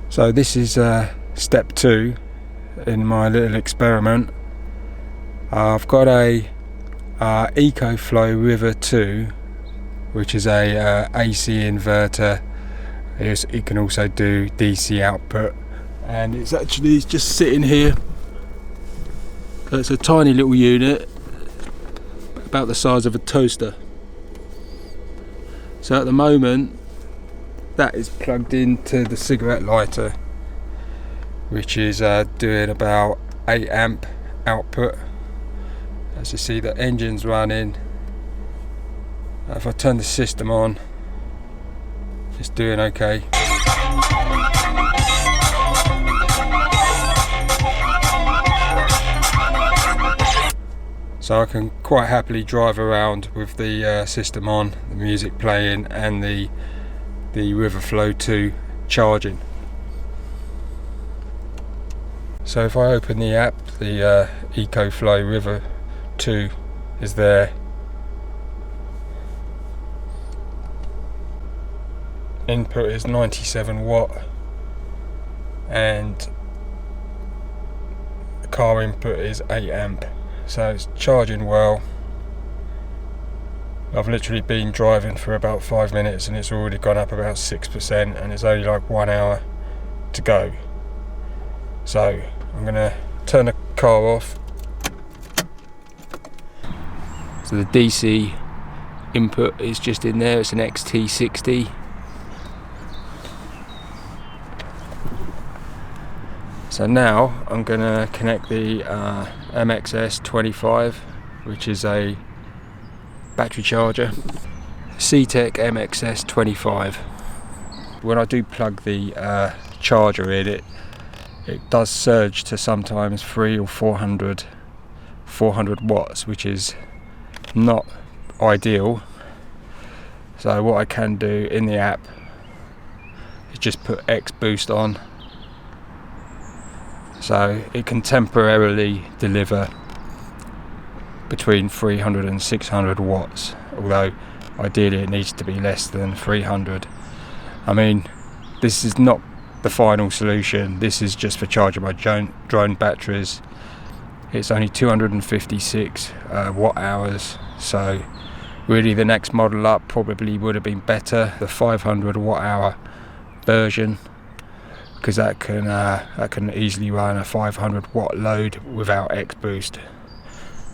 So this is step 2 in my little experiment. I've got a Ecoflow River 2, which is a AC inverter. It can also do DC output, and it's actually just sitting here. It's a tiny little unit, about the size of a toaster. So at the moment that is plugged into the cigarette lighter, which is doing about 8 amp output. As you see, the engine's running. If I turn the system on, it's doing okay. So I can quite happily drive around with the system on, the music playing, and the Riverflow 2 charging. So if I open the app, the Ecoflow River 2 is there. Input is 97 watt, and the car input is 8 amp. So it's charging well. I've literally been driving for about 5 minutes and it's already gone up about 6%, and it's only like 1 hour to go. So I'm gonna turn the car off. So the DC input is just in there, it's an XT60. So now I'm gonna connect the MXS25, which is a battery charger, CTEC MXS25. When I do plug the charger in, it does surge to sometimes 300 or 400 watts, which is not ideal. So what I can do in the app is just put X boost on, so it can temporarily deliver between 300 and 600 watts, although ideally it needs to be less than 300. I mean, this is not the final solution. This is just for charging my drone batteries. It's only 256 watt hours, so really the next model up probably would have been better, the 500 watt hour version, because that can easily run a 500 watt load without X boost.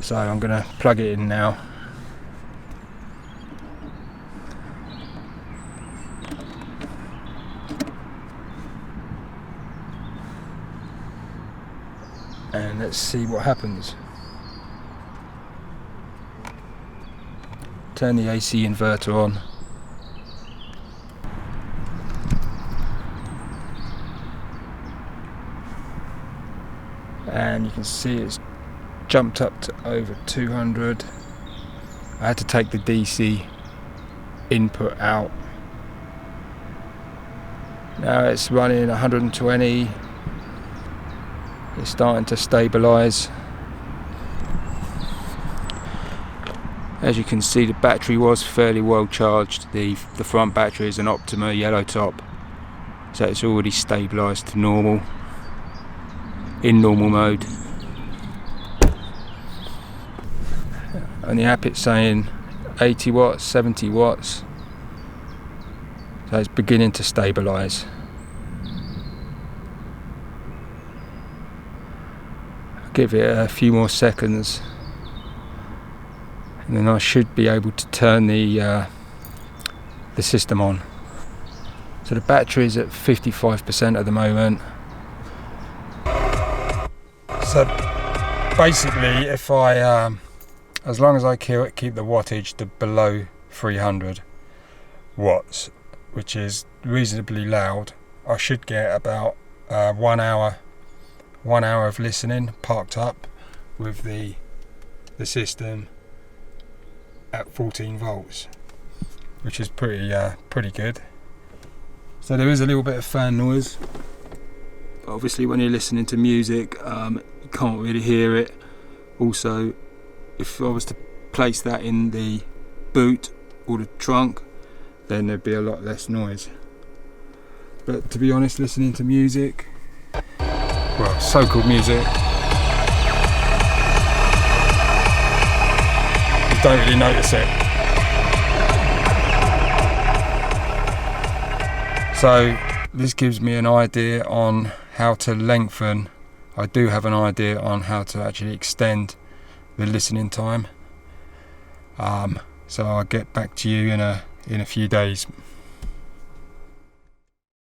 So I'm going to plug it in now. And let's see what happens. Turn the AC inverter on. And you can see it's jumped up to over 200. I had to take the DC input out. Now it's running 120. It's starting to stabilize. As you can see, the battery was fairly well charged. The front battery is an Optima yellow top, so it's already stabilized to normal, in normal mode. On the app it's saying 80 watts, 70 watts, so it's beginning to stabilize. I'll give it a few more seconds and then I should be able to turn the system on. So the battery is at 55% at the moment. So basically, if I as long as I keep the wattage to below 300 watts, which is reasonably loud, I should get about 1 hour of listening parked up with the system at 14 volts, which is pretty good. So there is a little bit of fan noise. Obviously when you're listening to music, you can't really hear it. Also, if I was to place that in the boot or the trunk, then there'd be a lot less noise. But to be honest, listening to music, well, so-called music, you don't really notice it. So this gives me an idea on how to lengthen. I do have an idea on how to actually extend the listening time. So I'll get back to you in a few days.